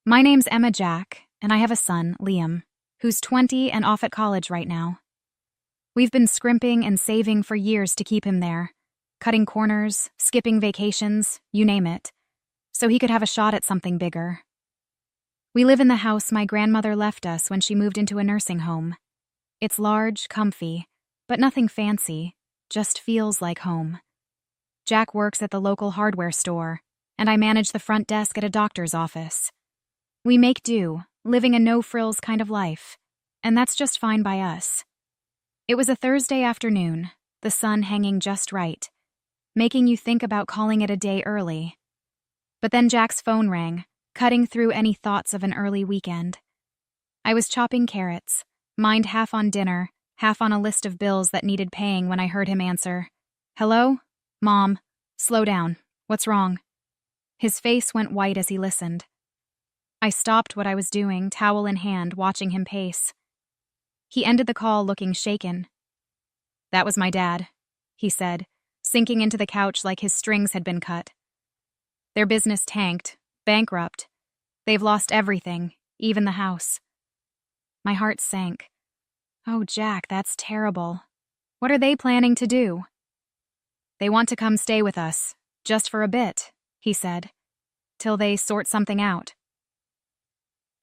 My name's Emma Jack, and I have a son, Liam, who's 20 and off at college right now. We've been scrimping and saving for years to keep him there, cutting corners, skipping vacations, you name it, so he could have a shot at something bigger. We live in the house my grandmother left us when she moved into a nursing home. It's large, comfy, but nothing fancy, just feels like home. Jack works at the local hardware store, and I manage the front desk at a doctor's office. We make do, living a no-frills kind of life, and that's just fine by us. It was a Thursday afternoon, the sun hanging just right, making you think about calling it a day early. But then Jack's phone rang, cutting through any thoughts of an early weekend. I was chopping carrots, mind half on dinner, half on a list of bills that needed paying when I heard him answer. "Hello? Mom, slow down. What's wrong?" His face went white as he listened. I stopped what I was doing, towel in hand, watching him pace. He ended the call looking shaken. "That was my dad," he said, sinking into the couch like his strings had been cut. "Their business tanked, bankrupt. They've lost everything, even the house." My heart sank. "Oh, Jack, that's terrible. What are they planning to do?" "They want to come stay with us, just for a bit," he said, "till they sort something out."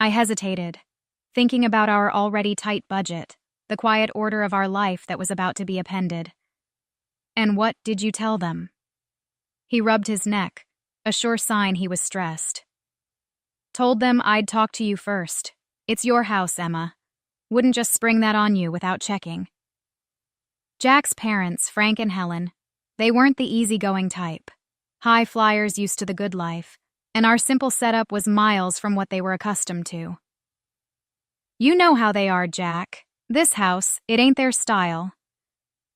I hesitated, thinking about our already tight budget, the quiet order of our life that was about to be appended. "And what did you tell them?" He rubbed his neck, a sure sign he was stressed. "Told them I'd talk to you first. It's your house, Emma. Wouldn't just spring that on you without checking." Jack's parents, Frank and Helen, they weren't the easygoing type. High flyers used to the good life, and our simple setup was miles from what they were accustomed to. "You know how they are, Jack. This house, it ain't their style."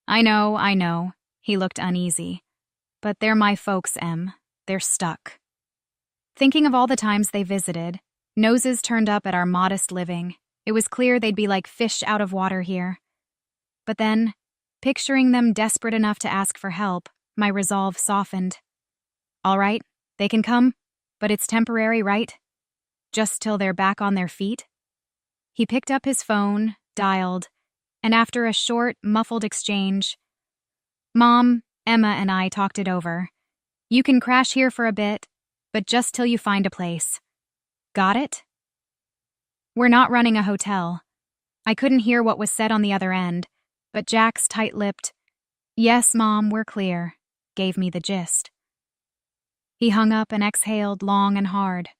I know," he looked uneasy. "But they're my folks, Em. They're stuck." Thinking of all the times they visited, noses turned up at our modest living, it was clear they'd be like fish out of water here. But then, picturing them desperate enough to ask for help, my resolve softened. "All right, they can come, but it's temporary, right? Just till they're back on their feet?" He picked up his phone, dialed, and after a short, muffled exchange, "Mom, Emma, and I talked it over. You can crash here for a bit, but just till you find a place. Got it?" We're not running a hotel. I couldn't hear what was said on the other end, but Jack's tight-lipped, "Yes, Mom, we're clear," gave me the gist. He hung up and exhaled long and hard.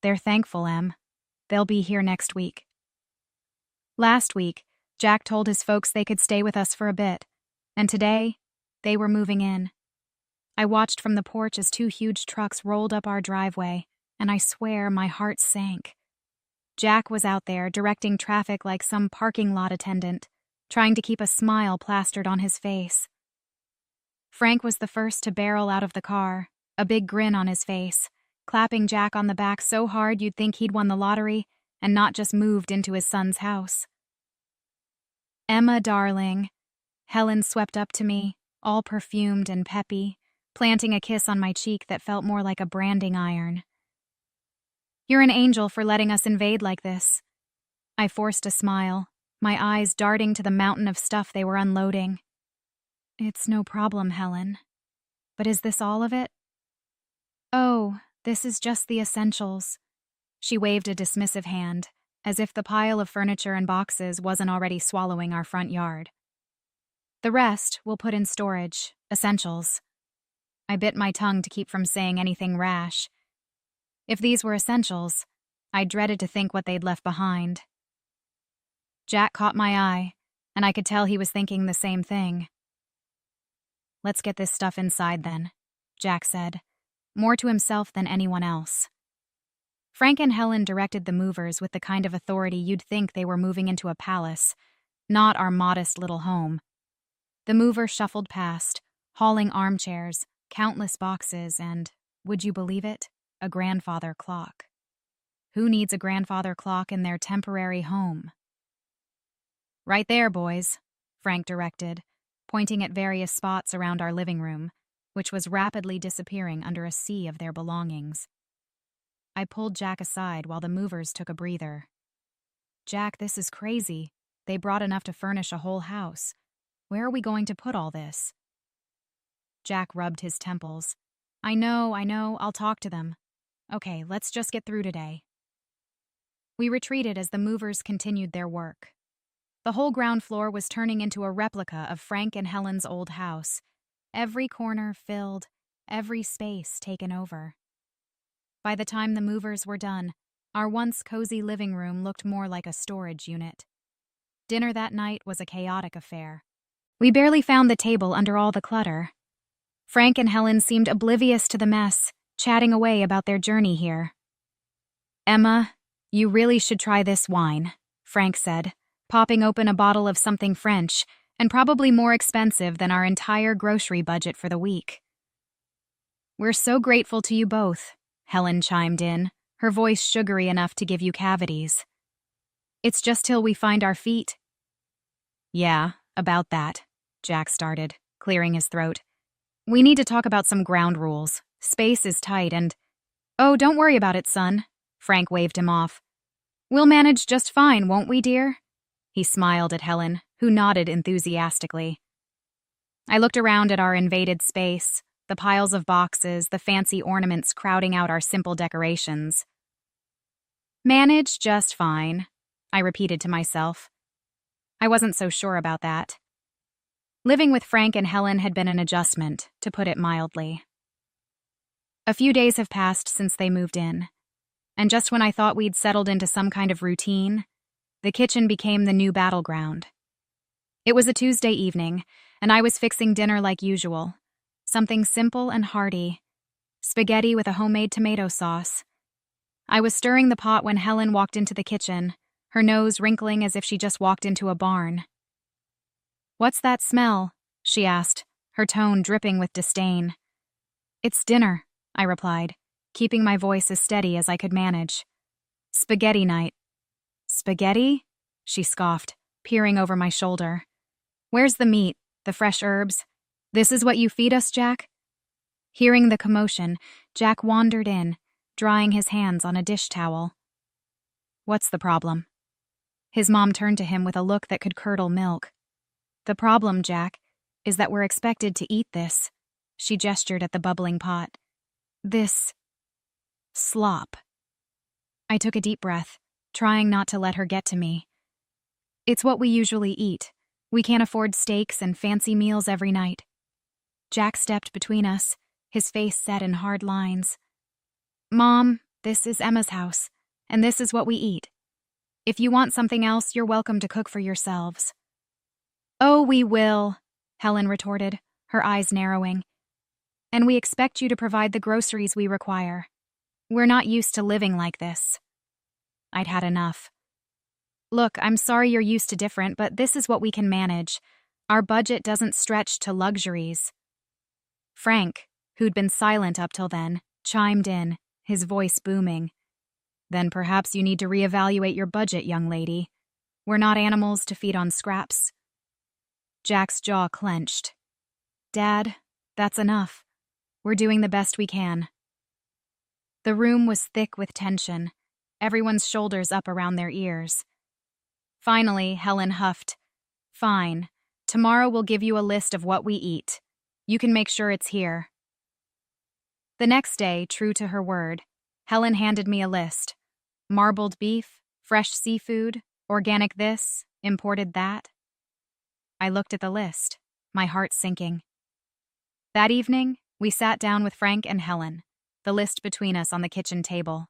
"They're thankful, Em. They'll be here next week." Last week, Jack told his folks they could stay with us for a bit, and today, they were moving in. I watched from the porch as two huge trucks rolled up our driveway, and I swear my heart sank. Jack was out there directing traffic like some parking lot attendant, trying to keep a smile plastered on his face. Frank was the first to barrel out of the car, a big grin on his face, clapping Jack on the back so hard you'd think he'd won the lottery and not just moved into his son's house. "Emma, darling," Helen swept up to me, all perfumed and peppy, planting a kiss on my cheek that felt more like a branding iron. "You're an angel for letting us invade like this." I forced a smile, my eyes darting to the mountain of stuff they were unloading. "It's no problem, Helen. But is this all of it?" "Oh, this is just the essentials." She waved a dismissive hand, as if the pile of furniture and boxes wasn't already swallowing our front yard. "The rest we'll put in storage, essentials." I bit my tongue to keep from saying anything rash. If these were essentials, I dreaded to think what they'd left behind. Jack caught my eye, and I could tell he was thinking the same thing. "Let's get this stuff inside then," Jack said, more to himself than anyone else. Frank and Helen directed the movers with the kind of authority you'd think they were moving into a palace, not our modest little home. The mover shuffled past, hauling armchairs, countless boxes, and, would you believe it, a grandfather clock. Who needs a grandfather clock in their temporary home? "Right there, boys," Frank directed, pointing at various spots around our living room, which was rapidly disappearing under a sea of their belongings. I pulled Jack aside while the movers took a breather. Jack, this is crazy. They brought enough to furnish a whole house. Where are we going to put all this? Jack rubbed his temples. I know, I'll talk to them. Okay, let's just get through today. We retreated as the movers continued their work. The whole ground floor was turning into a replica of Frank and Helen's old house. Every corner filled, every space taken over. By the time the movers were done, our once cozy living room looked more like a storage unit. Dinner that night was a chaotic affair. We barely found the table under all the clutter. Frank and Helen seemed oblivious to the mess, chatting away about their journey here. Emma, you really should try this wine, Frank said, popping open a bottle of something French, and probably more expensive than our entire grocery budget for the week. We're so grateful to you both, Helen chimed in, her voice sugary enough to give you cavities. It's just till we find our feet. Yeah, about that, Jack started, clearing his throat. We need to talk about some ground rules. Space is tight and... Oh, don't worry about it, son. Frank waved him off. We'll manage just fine, won't we, dear? He smiled at Helen, who nodded enthusiastically. I looked around at our invaded space, the piles of boxes, the fancy ornaments crowding out our simple decorations. Manage just fine, I repeated to myself. I wasn't so sure about that. Living with Frank and Helen had been an adjustment, to put it mildly. A few days have passed since they moved in, and just when I thought we'd settled into some kind of routine, the kitchen became the new battleground. It was a Tuesday evening, and I was fixing dinner like usual. Something simple and hearty. Spaghetti with a homemade tomato sauce. I was stirring the pot when Helen walked into the kitchen, her nose wrinkling as if she just walked into a barn. What's that smell? She asked, her tone dripping with disdain. It's dinner, I replied, keeping my voice as steady as I could manage. Spaghetti night. Spaghetti? She scoffed, peering over my shoulder. Where's the meat, the fresh herbs? This is what you feed us, Jack? Hearing the commotion, Jack wandered in, drying his hands on a dish towel. What's the problem? His mom turned to him with a look that could curdle milk. The problem, Jack, is that we're expected to eat this. She gestured at the bubbling pot. This... slop. I took a deep breath, trying not to let her get to me. It's what we usually eat. We can't afford steaks and fancy meals every night. Jack stepped between us, his face set in hard lines. Mom, this is Emma's house, and this is what we eat. If you want something else, you're welcome to cook for yourselves. Oh, we will, Helen retorted, her eyes narrowing. And we expect you to provide the groceries we require. We're not used to living like this. I'd had enough. Look, I'm sorry you're used to different, but this is what we can manage. Our budget doesn't stretch to luxuries. Frank, who'd been silent up till then, chimed in, his voice booming. Then perhaps you need to reevaluate your budget, young lady. We're not animals to feed on scraps. Jack's jaw clenched. Dad, that's enough. We're doing the best we can. The room was thick with tension, everyone's shoulders up around their ears. Finally, Helen huffed. Fine. Tomorrow we'll give you a list of what we eat. You can make sure it's here. The next day, true to her word, Helen handed me a list. Marbled beef, fresh seafood, organic this, imported that. I looked at the list, my heart sinking. That evening, we sat down with Frank and Helen, the list between us on the kitchen table.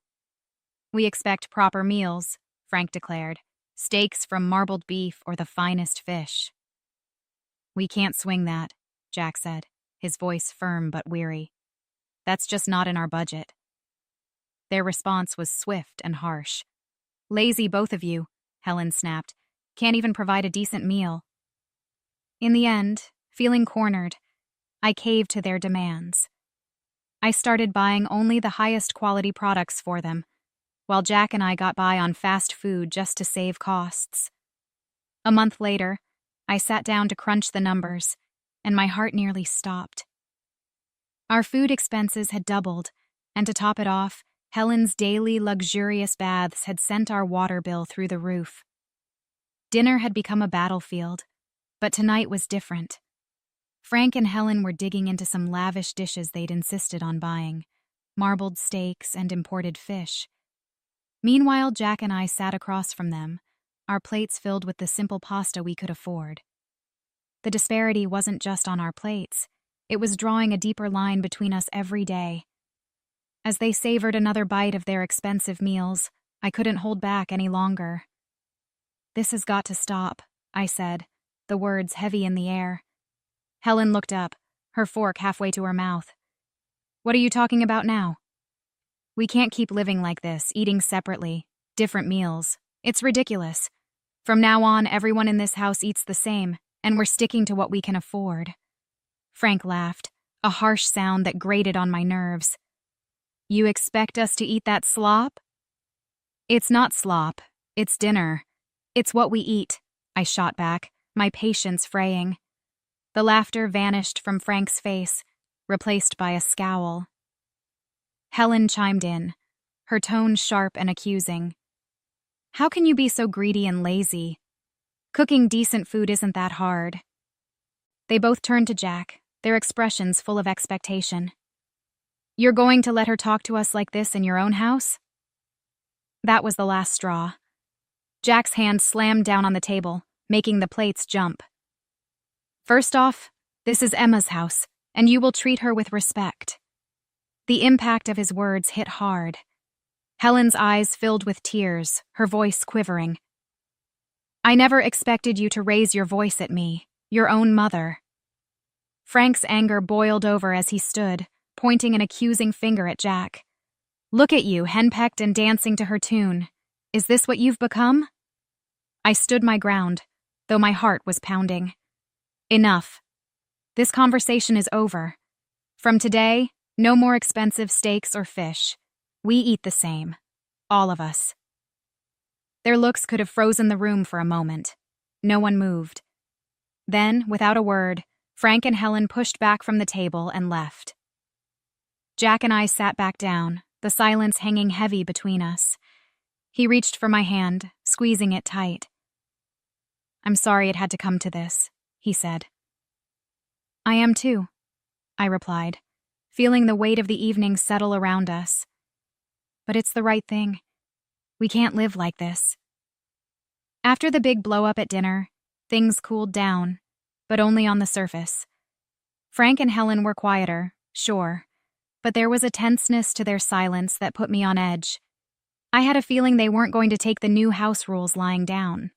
We expect proper meals, Frank declared. Steaks from marbled beef or the finest fish. We can't swing that, Jack said, his voice firm but weary. That's just not in our budget. Their response was swift and harsh. Lazy, both of you, Helen snapped. Can't even provide a decent meal. In the end, feeling cornered, I caved to their demands. I started buying only the highest quality products for them, while Jack and I got by on fast food just to save costs. A month later, I sat down to crunch the numbers, and my heart nearly stopped. Our food expenses had doubled, and to top it off, Helen's daily luxurious baths had sent our water bill through the roof. Dinner had become a battlefield, but tonight was different. Frank and Helen were digging into some lavish dishes they'd insisted on buying, marbled steaks and imported fish. Meanwhile, Jack and I sat across from them, our plates filled with the simple pasta we could afford. The disparity wasn't just on our plates, it was drawing a deeper line between us every day. As they savored another bite of their expensive meals, I couldn't hold back any longer. "This has got to stop," I said, the words heavy in the air. Helen looked up, her fork halfway to her mouth. "What are you talking about now?" "We can't keep living like this, eating separately, different meals. It's ridiculous. From now on, everyone in this house eats the same, and we're sticking to what we can afford." Frank laughed, a harsh sound that grated on my nerves. "You expect us to eat that slop?" "It's not slop, it's dinner. It's what we eat," I shot back, my patience fraying. The laughter vanished from Frank's face, replaced by a scowl. Helen chimed in, her tone sharp and accusing. "How can you be so greedy and lazy? Cooking decent food isn't that hard." They both turned to Jack, their expressions full of expectation. "You're going to let her talk to us like this in your own house?" That was the last straw. Jack's hand slammed down on the table, making the plates jump. "First off, this is Emma's house, and you will treat her with respect." The impact of his words hit hard. Helen's eyes filled with tears, her voice quivering. "I never expected you to raise your voice at me, your own mother." Frank's anger boiled over as he stood, pointing an accusing finger at Jack. "Look at you, henpecked and dancing to her tune. Is this what you've become?" I stood my ground, though my heart was pounding. "Enough. This conversation is over. From today, no more expensive steaks or fish. We eat the same. All of us." Their looks could have frozen the room for a moment. No one moved. Then, without a word, Frank and Helen pushed back from the table and left. Jack and I sat back down, the silence hanging heavy between us. He reached for my hand, squeezing it tight. "I'm sorry it had to come to this," he said. "I am too," I replied, feeling the weight of the evening settle around us. "But it's the right thing. We can't live like this." After the big blow-up at dinner, things cooled down, but only on the surface. Frank and Helen were quieter, sure, but there was a tenseness to their silence that put me on edge. I had a feeling they weren't going to take the new house rules lying down.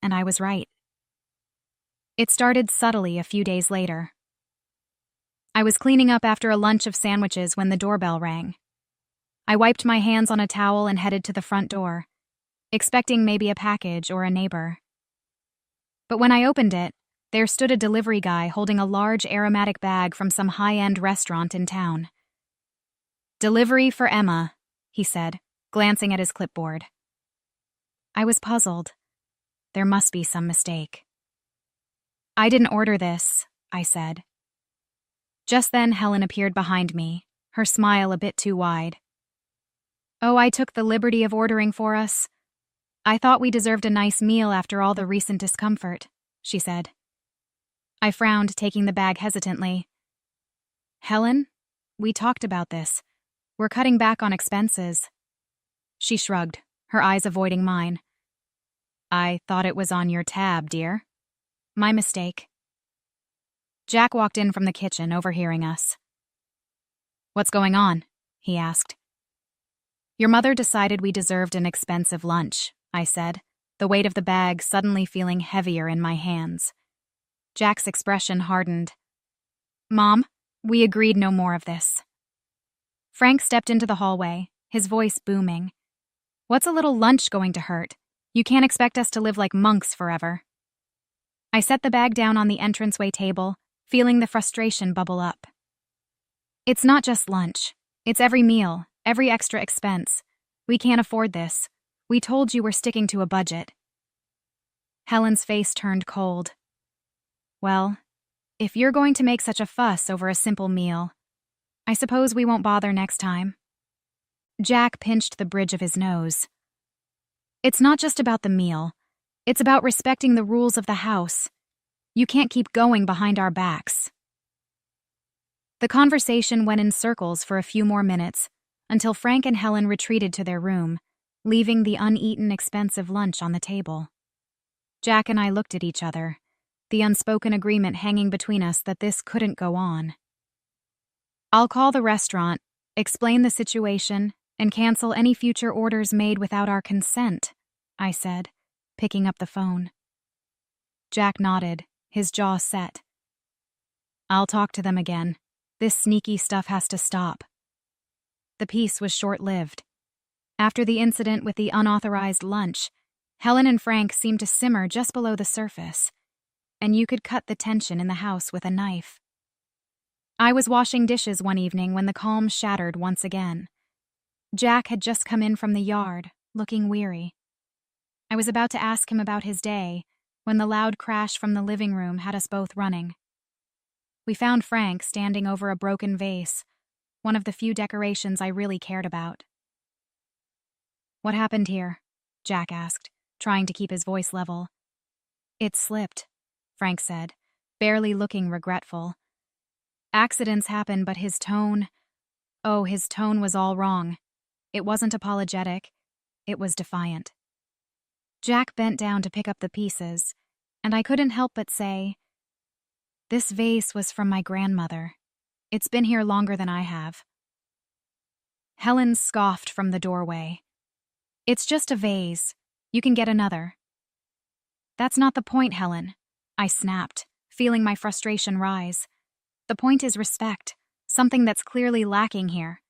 And I was right. It started subtly a few days later. I was cleaning up after a lunch of sandwiches when the doorbell rang. I wiped my hands on a towel and headed to the front door, expecting maybe a package or a neighbor. But when I opened it, there stood a delivery guy holding a large aromatic bag from some high-end restaurant in town. "Delivery for Emma," he said, glancing at his clipboard. I was puzzled. There must be some mistake. "I didn't order this," I said. Just then Helen appeared behind me, her smile a bit too wide. "Oh, I took the liberty of ordering for us. I thought we deserved a nice meal after all the recent discomfort," she said. I frowned, taking the bag hesitantly. "Helen, we talked about this. We're cutting back on expenses." She shrugged, her eyes avoiding mine. "I thought it was on your tab, dear. My mistake." Jack walked in from the kitchen, overhearing us. "What's going on?" he asked. "Your mother decided we deserved an expensive lunch," I said, the weight of the bag suddenly feeling heavier in my hands. Jack's expression hardened. "Mom, we agreed no more of this." Frank stepped into the hallway, his voice booming. "What's a little lunch going to hurt? You can't expect us to live like monks forever." I set the bag down on the entranceway table, feeling the frustration bubble up. "It's not just lunch. It's every meal, every extra expense. We can't afford this. We told you we're sticking to a budget." Helen's face turned cold. "Well, if you're going to make such a fuss over a simple meal, I suppose we won't bother next time." Jack pinched the bridge of his nose. It's not just about the meal. It's about respecting the rules of the house. You can't keep going behind our backs. The conversation went in circles for a few more minutes, until Frank and Helen retreated to their room, leaving the uneaten, expensive lunch on the table. Jack and I looked at each other, the unspoken agreement hanging between us that this couldn't go on. I'll call the restaurant, explain the situation, and cancel any future orders made without our consent, I said, picking up the phone. Jack nodded, his jaw set. I'll talk to them again. This sneaky stuff has to stop. The peace was short-lived. After the incident with the unauthorized lunch, Helen and Frank seemed to simmer just below the surface, and you could cut the tension in the house with a knife. I was washing dishes one evening when the calm shattered once again. Jack had just come in from the yard, looking weary. I was about to ask him about his day when the loud crash from the living room had us both running. We found Frank standing over a broken vase, one of the few decorations I really cared about. What happened here? Jack asked, trying to keep his voice level. It slipped, Frank said, barely looking regretful. Accidents happen, but his tone was all wrong. It wasn't apologetic, it was defiant. Jack bent down to pick up the pieces, and I couldn't help but say, "This vase was from my grandmother. It's been here longer than I have." Helen scoffed from the doorway. "It's just a vase. You can get another." "That's not the point, Helen," I snapped, feeling my frustration rise. "The point is respect, something that's clearly lacking here."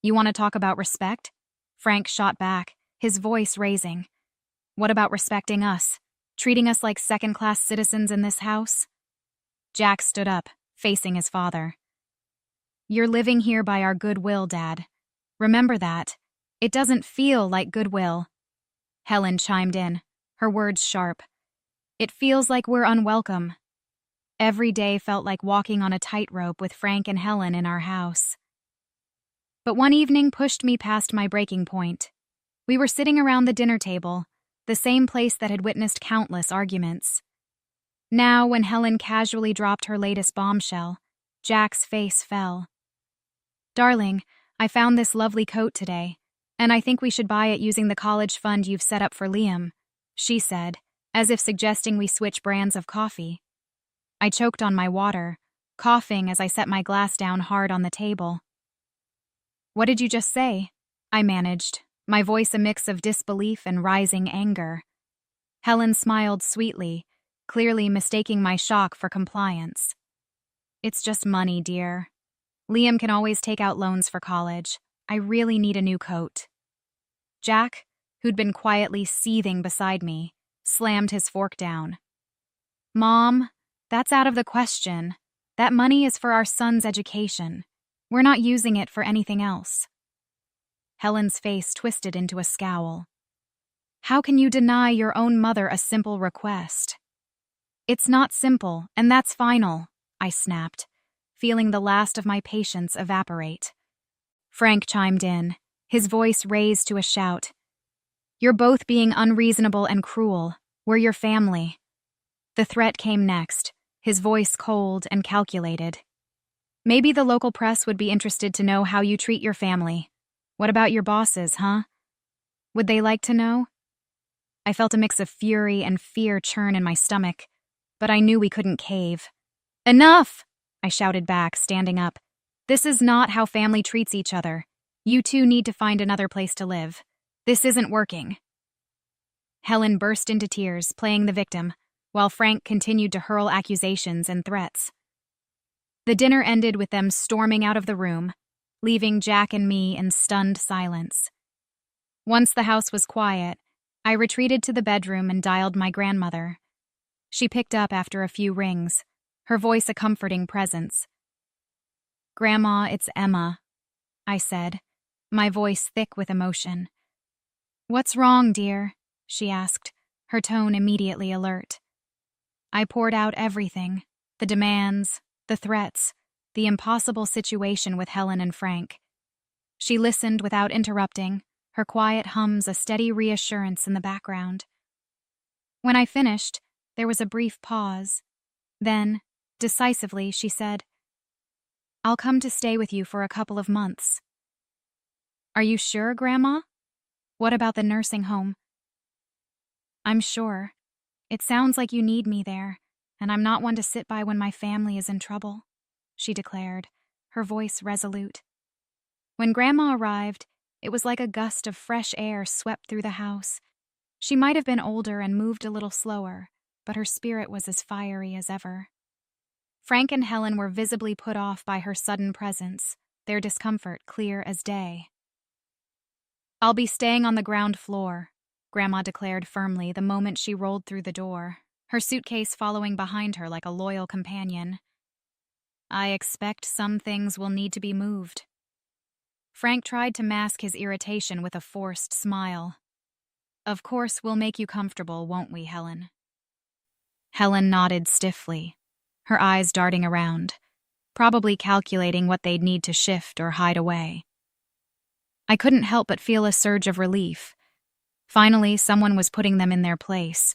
"You want to talk about respect?" Frank shot back, his voice raising. "What about respecting us? Treating us like second-class citizens in this house?" Jack stood up, facing his father. "You're living here by our goodwill, Dad. Remember that. It doesn't feel like goodwill." Helen chimed in, her words sharp. "It feels like we're unwelcome." Every day felt like walking on a tightrope with Frank and Helen in our house. But one evening pushed me past my breaking point. We were sitting around the dinner table, the same place that had witnessed countless arguments. Now, when Helen casually dropped her latest bombshell, Jack's face fell. "Darling, I found this lovely coat today, and I think we should buy it using the college fund you've set up for Liam," she said, as if suggesting we switch brands of coffee. I choked on my water, coughing as I set my glass down hard on the table. "What did you just say?" I managed, my voice a mix of disbelief and rising anger. Helen smiled sweetly, clearly mistaking my shock for compliance. "It's just money, dear. Liam can always take out loans for college. I really need a new coat." Jack, who'd been quietly seething beside me, slammed his fork down. "Mom, that's out of the question. That money is for our son's education. We're not using it for anything else." Helen's face twisted into a scowl. "How can you deny your own mother a simple request?" "It's not simple, and that's final," I snapped, feeling the last of my patience evaporate. Frank chimed in, his voice raised to a shout. "You're both being unreasonable and cruel. We're your family." The threat came next, his voice cold and calculated. "Maybe the local press would be interested to know how you treat your family. What about your bosses, huh? Would they like to know?" I felt a mix of fury and fear churn in my stomach, but I knew we couldn't cave. "Enough!" I shouted back, standing up. "This is not how family treats each other. You two need to find another place to live. This isn't working." Helen burst into tears, playing the victim, while Frank continued to hurl accusations and threats. The dinner ended with them storming out of the room, leaving Jack and me in stunned silence. Once the house was quiet, I retreated to the bedroom and dialed my grandmother. She picked up after a few rings, her voice a comforting presence. "Grandma, it's Emma," I said, my voice thick with emotion. "What's wrong, dear?" she asked, her tone immediately alert. I poured out everything, the demands, the threats, the impossible situation with Helen and Frank. She listened without interrupting, her quiet hums a steady reassurance in the background. When I finished, there was a brief pause. Then, decisively, she said, "I'll come to stay with you for a couple of months." "Are you sure, Grandma? What about the nursing home?" "I'm sure. It sounds like you need me there, and I'm not one to sit by when my family is in trouble," she declared, her voice resolute. When Grandma arrived, it was like a gust of fresh air swept through the house. She might have been older and moved a little slower, but her spirit was as fiery as ever. Frank and Helen were visibly put off by her sudden presence, their discomfort clear as day. "I'll be staying on the ground floor," Grandma declared firmly the moment she rolled through the door, her suitcase following behind her like a loyal companion. "I expect some things will need to be moved." Frank tried to mask his irritation with a forced smile. "Of course we'll make you comfortable, won't we, Helen?" Helen nodded stiffly, her eyes darting around, probably calculating what they'd need to shift or hide away. I couldn't help but feel a surge of relief. Finally, someone was putting them in their place.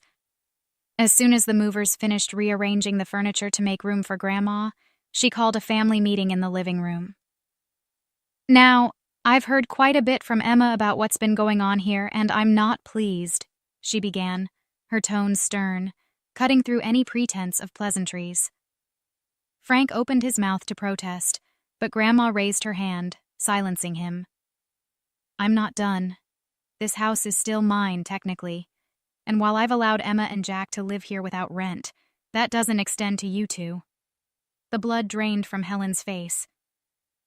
As soon as the movers finished rearranging the furniture to make room for Grandma, she called a family meeting in the living room. "Now, I've heard quite a bit from Emma about what's been going on here, and I'm not pleased," she began, her tone stern, cutting through any pretense of pleasantries. Frank opened his mouth to protest, but Grandma raised her hand, silencing him. "I'm not done. This house is still mine, technically. And while I've allowed Emma and Jack to live here without rent, that doesn't extend to you two." The blood drained from Helen's face.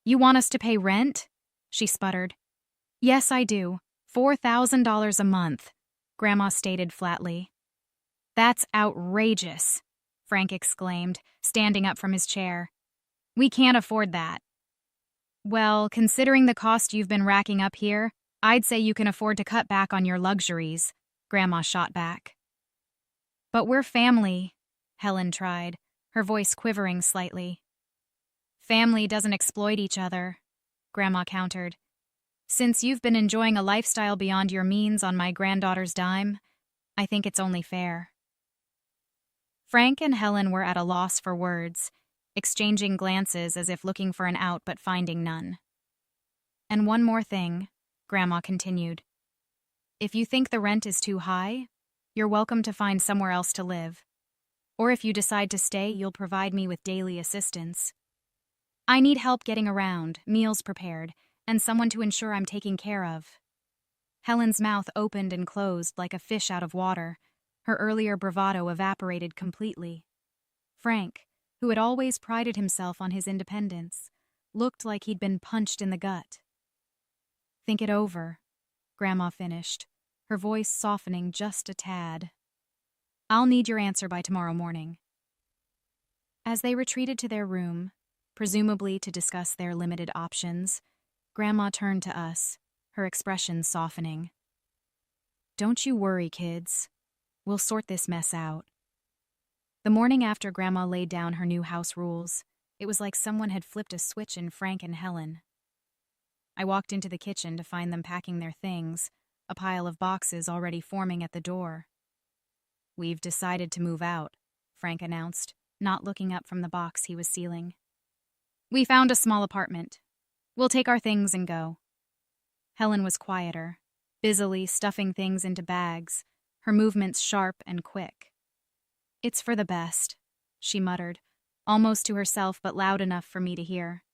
"You want us to pay rent?" she sputtered. "Yes, I do. $4,000 a month," Grandma stated flatly. "That's outrageous," Frank exclaimed, standing up from his chair. "We can't afford that." "Well, considering the cost you've been racking up here, I'd say you can afford to cut back on your luxuries," Grandma shot back. "But we're family," Helen tried, her voice quivering slightly. "Family doesn't exploit each other," Grandma countered. "Since you've been enjoying a lifestyle beyond your means on my granddaughter's dime, I think it's only fair." Frank and Helen were at a loss for words, exchanging glances as if looking for an out but finding none. "And one more thing," Grandma continued. "If you think the rent is too high, you're welcome to find somewhere else to live. Or if you decide to stay, you'll provide me with daily assistance. I need help getting around, meals prepared, and someone to ensure I'm taken care of." Helen's mouth opened and closed like a fish out of water. Her earlier bravado evaporated completely. Frank, who had always prided himself on his independence, looked like he'd been punched in the gut. "Think it over," Grandma finished, her voice softening just a tad. "I'll need your answer by tomorrow morning." As they retreated to their room, presumably to discuss their limited options, Grandma turned to us, her expression softening. "Don't you worry, kids. We'll sort this mess out." The morning after Grandma laid down her new house rules, it was like someone had flipped a switch in Frank and Helen. I walked into the kitchen to find them packing their things, a pile of boxes already forming at the door. "We've decided to move out," Frank announced, not looking up from the box he was sealing. "We found a small apartment. We'll take our things and go." Helen was quieter, busily stuffing things into bags, her movements sharp and quick. "It's for the best," she muttered, almost to herself but loud enough for me to hear.